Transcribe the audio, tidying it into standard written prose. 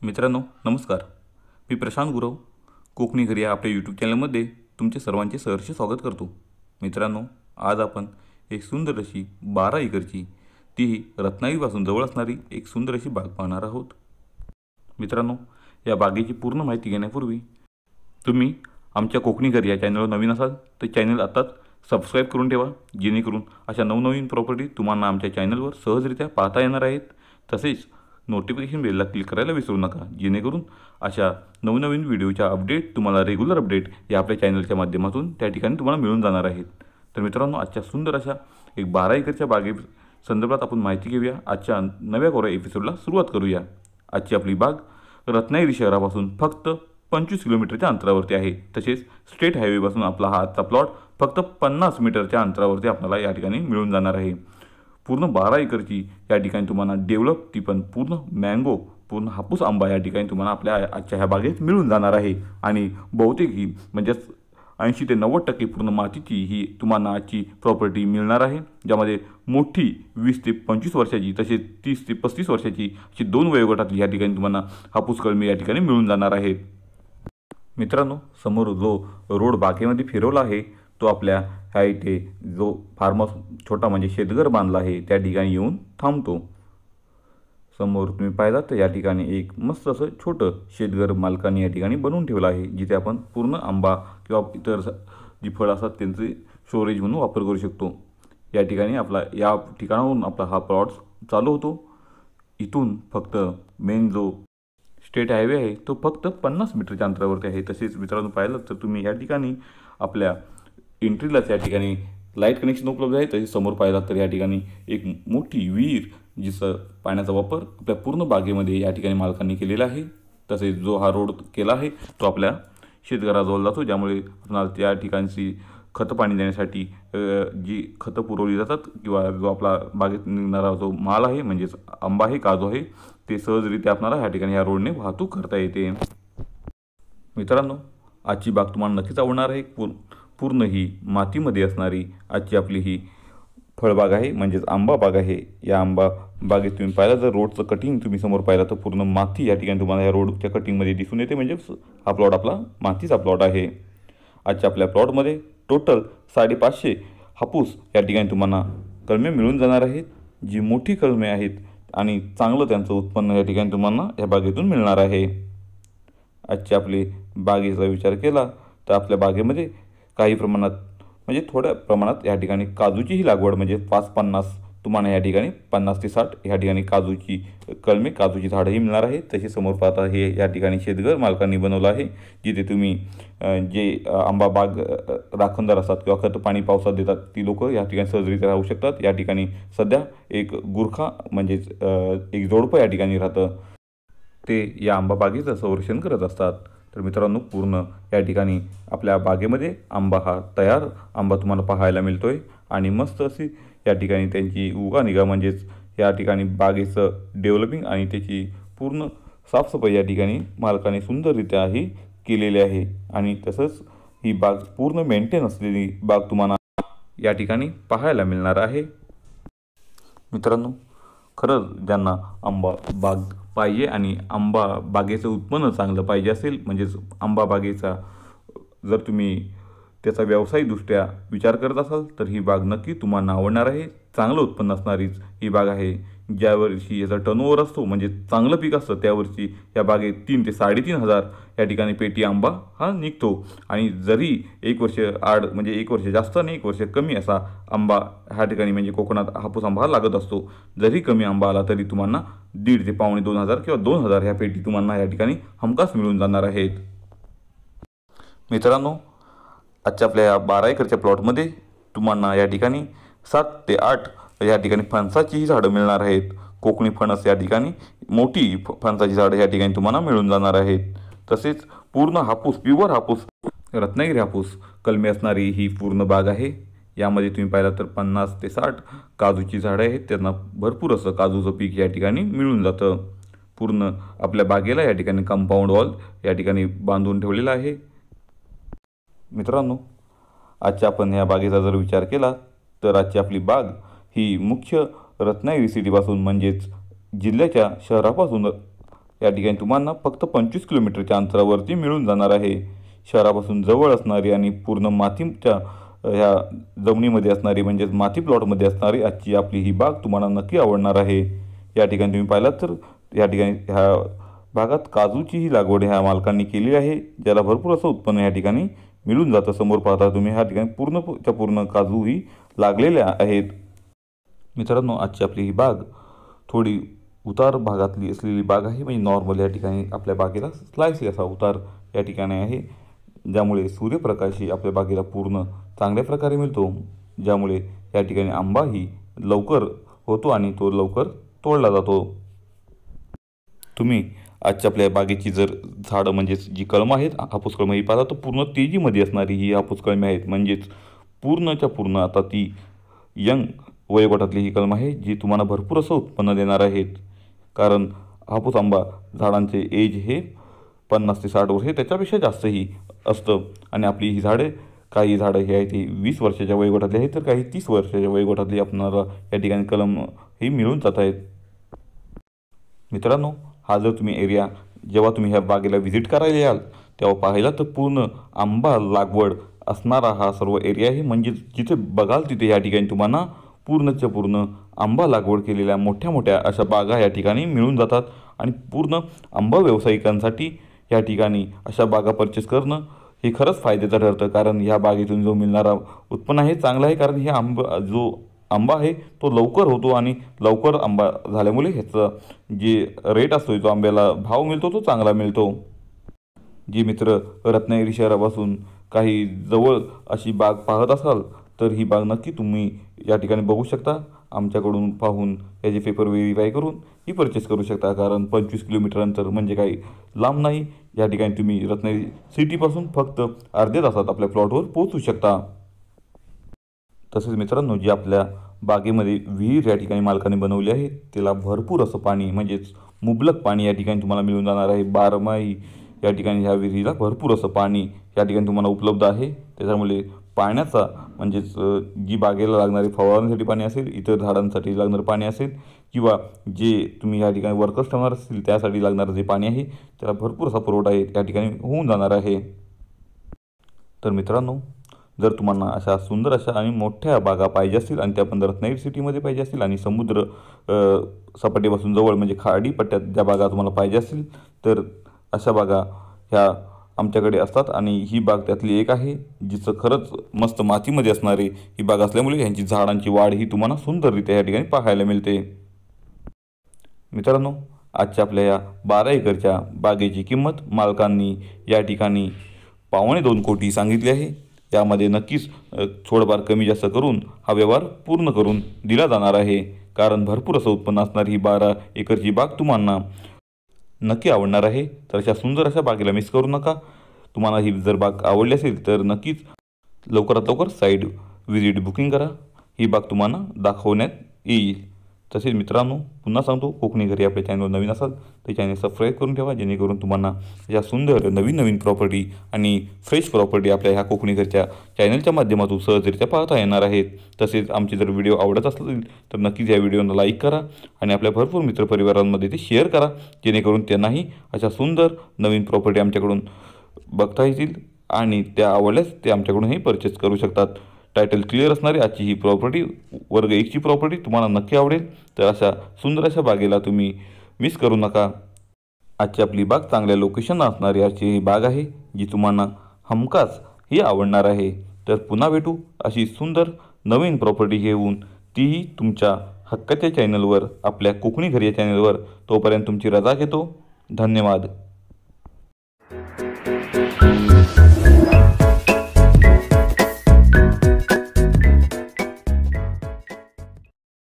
मित्रांनो नमस्कार. मी प्रशांत गुरव कोकणी घरी या आपल्या यूट्यूब चॅनलमध्ये तुमचे सर्वांचे सहर्ष स्वागत करतो. मित्रांनो, आज आपण एक सुंदर अशी 12 एकरची तीही रत्नागिरीपासून जवळ असणारी एक सुंदर अशी बाग पाहणार आहोत. मित्रांनो, या बागेची पूर्ण माहिती घेण्यापूर्वी तुम्ही आमच्या कोकणी घरी या चॅनलवर नवीन असाल तर चॅनल आत्ताच सबस्क्राईब करून ठेवा, जेणेकरून अशा नवनवीन प्रॉपर्टी तुम्हाला आमच्या चॅनलवर सहजरित्या पाहता येणार आहेत. तसेच नोटिफिकेशन बेलला क्लिक करायला विसरू नका, जेणेकरून अशा नवनवीन व्हिडिओच्या अपडेट तुम्हाला रेग्युलर अपडेट या आपल्या चॅनलच्या माध्यमातून त्या ठिकाणी तुम्हाला मिळून जाणार आहेत. तर मित्रांनो, आजच्या सुंदर अशा एक 12 एकरच्या बागे संदर्भात आपण माहिती घेऊया. आजच्या नव्या कोऱ्या एपिसोडला सुरुवात करूया. आजची आपली बाग रत्नागिरी शहरापासून फक्त 25 किलोमीटरच्या अंतरावरती आहे. तसेच स्टेट हायवेपासून आपला हा आजचा प्लॉट फक्त 50 मीटरच्या अंतरावरती आपल्याला या ठिकाणी मिळून जाणार आहे. पूर्ण 12 एकरची या ठिकाणी तुम्हाला डेव्हलप ती पण पूर्ण मँगो पूर्ण हापूस आंबा या ठिकाणी तुम्हाला आपल्या आजच्या ह्या बागेत मिळून जाणार आहे. आणि बहुतेक ही म्हणजेच 80 ते 90% पूर्ण मातीची ही तुम्हाला आजची प्रॉपर्टी मिळणार आहे, ज्यामध्ये मोठी 20 ते 25 वर्षाची तसेच 30 ते 35 वर्षाची अशी 2 वयोगटातली या ठिकाणी तुम्हाला हापूस कलमे या ठिकाणी मिळून जाणार आहेत. मित्रांनो, समोर जो रोड बागेमध्ये फिरवला आहे तो आपल्या ह्या इथे जो फार्महाऊस छोटा म्हणजे शेतघर बांधला आहे त्या ठिकाणी येऊन थांबतो. समोर तुम्ही पाहिलं तर या ठिकाणी एक मस्त असं छोटं शेतघर मालकाने या ठिकाणी बनवून ठेवलं आहे, जिथे आपण पूर्ण आंबा किंवा इतर जी फळं असतात त्यांचे स्टोरेज म्हणून वापर करू शकतो. या ठिकाणी आपला या ठिकाणाहून आपला हा प्लॉट चालू होतो. इथून फक्त मेन जो स्टेट हायवे आहे तो फक्त 50 मीटरच्या अंतरावरती आहे. तसेच मित्रांनो, पाहिलं तर तुम्ही या ठिकाणी आपल्या एंट्रीलाच या ठिकाणी लाईट कनेक्शन उपलब्ध आहे. तसेच समोर पाहिला तर या ठिकाणी एक मोठी विहीर जिचं पाण्याचा वापर आपल्या पूर्ण बागेमध्ये या ठिकाणी मालकांनी केलेला आहे. तसेच जो हा रोड केला आहे तो आपल्या शेतघराजवळ जातो, ज्यामुळे आपल्याला त्या ठिकाणची खतं पाणी देण्यासाठी जी खतं पुरवली जातात किंवा जो आपला बागेत निघणारा जो माल आहे म्हणजेच आंबा आहे, काजू आहे, ते सहजरित्या आपल्याला ह्या ठिकाणी ह्या रोडने वाहतूक करता येते. मित्रांनो, आजची बाग तुम्हाला नक्कीच आवडणार आहे. पूर्ण ही मातीमध्ये असणारी आजची आपली ही फळबाग आहे, म्हणजेच आंबा बाग आहे. या आंबा बागेत तुम्ही पाहिलं तर रोडचं कटिंग तुम्ही समोर पाहिलं तर पूर्ण माती या ठिकाणी तुम्हाला या रोडच्या कटिंगमध्ये दिसून येते, म्हणजे हा प्लॉट आपला मातीचा प्लॉट आहे. आजच्या आपल्या प्लॉटमध्ये टोटल 550 हापूस या ठिकाणी तुम्हाला कलमे मिळून जाणार आहेत, जी मोठी कलमे आहेत आणि चांगलं त्यांचं उत्पन्न या ठिकाणी तुम्हाला या बागेतून मिळणार आहे. आजच्या आपली बागेचा विचार केला तर आपल्या बागेमध्ये काही प्रमाणात म्हणजे थोड्या प्रमाणात या ठिकाणी काजूचीही लागवड म्हणजे 5-50 तुम्हाला या ठिकाणी 50 ते 60 या ठिकाणी काजूची कलमे काजूची झाडंही मिळणार आहे. तसे समोर पाहता हे या ठिकाणी शेतघर मालकांनी बनवलं आहे, जिथे तुम्ही जे आंबा बाग राखणदार असतात किंवा खत पाणी पावसात देतात ती लोक या ठिकाणी सहजरित्या राहू शकतात. या ठिकाणी सध्या एक गुरखा म्हणजेच एक जोडपं या ठिकाणी राहतं, ते या आंबा बागेचं संरक्षण करत असतात. तर मित्रांनो, पूर्ण या ठिकाणी आपल्या बागेमध्ये आंबा हा तयार आंबा तुम्हाला पाहायला मिळतो आहे आणि मस्त अशी या ठिकाणी त्यांची उगानिगा म्हणजेच या ठिकाणी बागेचं डेव्हलपिंग आणि त्याची पूर्ण साफसफाई या ठिकाणी मालकाने सुंदररित्या ही केलेली आहे. आणि तसंच ही बाग पूर्ण मेंटेन असलेली बाग तुम्हाला या ठिकाणी पाहायला मिळणार आहे. मित्रांनो, खरंच ज्यांना आंबा बाग पाहिजे आणि आंबा बागेचं उत्पन्न चांगलं पाहिजे असेल, म्हणजेच आंबा बागेचा जर तुम्ही त्याचा व्यावसायिकदृष्ट्या विचार करत असाल तर ही बाग नक्की तुम्हाला आवडणार आहे. चांगलं उत्पन्न असणारीच ही बाग आहे. ज्या वर्षी याचा टर्नओव्हर असतो म्हणजे चांगलं पीक असतं त्यावर्षी या बागेत 3 ते 3.5 या ठिकाणी पेटी आंबा हा निघतो. आणि जरी 1 वर्ष आड म्हणजे 1 वर्ष जास्त आणि 1 वर्ष कमी असा आंबा ह्या ठिकाणी म्हणजे कोकणात हापूस आंबा हा लागत असतो. जरी कमी आंबा आला तरी तुम्हाला 1.5 ते 2.5 किंवा 2,000 ह्या पेटी तुम्हाला या ठिकाणी हमखास मिळून जाणार आहेत. मित्रांनो, आजच्या आपल्या या 12 एकरच्या प्लॉटमध्ये तुम्हाला या ठिकाणी 7 ते 8 या ठिकाणी फणसाचीही झाडं मिळणार आहेत. कोकणी फणस या ठिकाणी मोठी फणसाची झाडं या ठिकाणी तुम्हाला मिळून जाणार आहेत. तसेच पूर्ण हापूस प्युअर हापूस रत्नागिरी हापूस कलमे असणारी ही पूर्ण बाग आहे. यामध्ये तुम्ही पाहिलं तर 50 ते 60 काजूची झाडं आहेत, त्यांना भरपूर असं काजूचं पीक या ठिकाणी मिळून जातं. पूर्ण आपल्या बागेला या ठिकाणी कंपाऊंड वॉल या ठिकाणी बांधून ठेवलेला आहे. मित्रांनो, आजच्या आपण ह्या बागेचा जर विचार केला तर आजची आपली बाग ही मुख्य रत्नागिरी सिटीपासून म्हणजेच जिल्ह्याच्या शहरापासून या ठिकाणी तुम्हाला फक्त 25 किलोमीटरच्या अंतरावरती मिळून जाणार आहे। शहरापासून जवळ असणारी आणि पूर्ण मातीच्या ह्या जमिनीमध्ये असणारी म्हणजेच माती प्लॉटमध्ये असणारी आजची आपली ही बाग तुम्हाला नक्की आवडणार आहे। या ठिकाणी तुम्ही पाहिलात तर या ठिकाणी ह्या भागात काजूचीही लागवड ह्या मालकांनी केली आहे, ज्याला भरपूर असं उत्पन्न या ठिकाणी मिळून जातं। समोर पाहता तुम्ही ह्या ठिकाणी पूर्णच्या पूर्ण काजूही लागलेल्या आहेत। मित्रांनो, आजची आपली ही बाग थोडी उतार भागातली असलेली बाग आहे, म्हणजे नॉर्मल या ठिकाणी आपल्या बागेला स्लाइस असा उतार या ठिकाणी आहे, ज्यामुळे सूर्यप्रकाशही आपल्या बागेला पूर्ण चांगल्या प्रकारे मिळतो, ज्यामुळे या ठिकाणी आंबाही लवकर होतो आणि तो लवकर तोडला जातो। तुम्ही आजच्या आपल्या बागेची जर झाडं म्हणजेच जी कलमं आहेत, हापूस कलमं ही पाहता तर पूर्ण तेजीमध्ये असणारी ही हापूस कलमे आहेत, म्हणजेच पूर्णच्या पूर्ण आता ती यंग वयोगटातली ही कलम आहे, जी तुम्हाला भरपूर असं उत्पन्न देणार आहेत। कारण हापूस आंबा झाडांचे एज हे 50 ते 60 वर्षे त्याच्यापेक्षा जास्तही असतं आणि आपली ही झाडे काही झाडं ही आहेत ती 20 वर्षाच्या वयोगटातली आहेत, तर काही 30 वर्षाच्या वयोगटातली आपणाला या ठिकाणी कलम ही मिळून जात आहेत। मित्रांनो, हा जर तुम्ही एरिया जेव्हा तुम्ही ह्या बागेला व्हिजिट करायला याल तेव्हा पाहिला तर पूर्ण आंबा लागवड असणारा हा सर्व एरिया आहे, म्हणजे जिथे बघाल तिथे या ठिकाणी तुम्हाला पूर्णच्या पूर्ण आंबा लागवड केलेल्या मोठ्या मोठ्या अशा बागा या ठिकाणी मिळून जातात आणि पूर्ण आंबा व्यावसायिकांसाठी या ठिकाणी अशा बागा परचेस करणं हे खरंच फायद्याचं ठरतं। कारण ह्या बागेतून जो मिळणारा उत्पन्न आहे चांगलं आहे, कारण हे आंबा आहे तो लवकर होतो आणि लवकर आंबा झाल्यामुळे ह्याचा जे रेट असतो जो आंब्याला भाव मिळतो तो चांगला मिळतो। जी मित्र रत्नागिरी शहरापासून काही जवळ अशी बाग पाहत असाल तर ही बाग नक्की तुम्ही या ठिकाणी बघू शकता। आमच्याकडून पाहून याचे पेपर व्हेरीफाय करून ही परचेस करू शकता, कारण 25 किलोमीटर अंतर म्हणजे काही लांब नाही। या ठिकाणी तुम्ही रत्नागिरी सिटीपासून फक्त अर्ध्या तासात आपल्या प्लॉटवर पोहोचू शकता। तसेच मित्रांनो, जी आपल्या बागेमध्ये विहीर या ठिकाणी मालकाने बनवली आहे त्याला भरपूर असं पाणी म्हणजेच मुबलक पाणी या ठिकाणी तुम्हाला मिळून जाणार आहे। बारमाही या ठिकाणी ह्या विहिरीला भरपूर असं पाणी या ठिकाणी तुम्हाला उपलब्ध आहे, त्याच्यामुळे पाण्याचा म्हणजेच जी बागेला लागणारी फवारण्यासाठी पाणी असेल, इतर झाडांसाठी लागणारं पाणी असेल किंवा जे तुम्ही या ठिकाणी वर्कर्स ठेवणार असतील त्यासाठी लागणारं जे पाणी आहे त्याला भरपूर असा पुरवठा आहे या ठिकाणी होऊन जाणार आहे। तर मित्रांनो, जर तुम्हाला अशा सुंदर अशा आणि मोठ्या बागा पाहिजे असतील आणि त्या पण रत्नागिरी सिटीमध्ये पाहिजे असतील आणि समुद्र सपाटीपासून जवळ म्हणजे खाडी पट्ट्यात ज्या बागा तुम्हाला पाहिजे असतील तर अशा बागा ह्या आमच्याकडे असतात आणि ही बाग त्यातली एक आहे, जिचं खरंच मस्त मातीमध्ये असणारी ही बाग असल्यामुळे ह्यांची झाडांची वाढ ही तुम्हाला सुंदररित्या या ठिकाणी पाहायला मिळते। मित्रांनो, आजच्या आपल्या या 12 एकरच्या बागेची किंमत मालकांनी या ठिकाणी 2.25 कोटी सांगितली आहे। यामध्ये नक्कीच थोडंफार कमी जास्त करून हा व्यवहार पूर्ण करून दिला जाणार आहे, कारण भरपूर असं उत्पन्न असणारी ही 12 एकरची बाग तुम्हाला नक्की आवडणार आहे। तर अशा सुंदर अशा बागेला मिस करू नका। तुम्हाला ही जर बाग आवडली असेल तर नक्कीच लवकरात लवकर साईट व्हिजिट बुकिंग करा, ही बाग तुम्हाला दाखवण्यात येईल। तसेच मित्रांनो, पुन्हा सांगतो, कोकणी घरी आपल्या चॅनलवर नवीन असाल तर चॅनल सबस्क्राईब करून ठेवा, जेणेकरून तुम्हाला या सुंदर नवीन प्रॉपर्टी आणि फ्रेश प्रॉपर्टी आपल्या ह्या कोकणी घरच्या चॅनलच्या माध्यमातून सहजरित्या पाहता येणार आहेत। तसेच आमचे जर व्हिडिओ आवडत असतील तर नक्कीच या व्हिडिओला लाईक करा आणि आपल्या भरपूर मित्रपरिवारांमध्ये ते शेअर करा, जेणेकरून त्यांनाही अशा सुंदर नवीन प्रॉपर्टी आमच्याकडून बघता येतील आणि त्या आवडल्यास ते आमच्याकडूनही परचेस करू शकतात। टायटल क्लिअर असणारी आजची ही प्रॉपर्टी वर्ग 1ची प्रॉपर्टी तुम्हाला नक्की आवडेल, तर अशा सुंदर अशा बागेला तुम्ही मिस करू नका। आजची आपली बाग चांगल्या लोकेशनला असणारी आजची ही बाग आहे, जी तुम्हाला हमखास ही आवडणार आहे। तर पुन्हा भेटू अशी सुंदर नवीन प्रॉपर्टी घेऊन, तीही तुमच्या हक्काच्या चॅनलवर, आपल्या कोकणी घरी या चॅनलवर। तोपर्यंत तुमची रजा घेतो। धन्यवाद।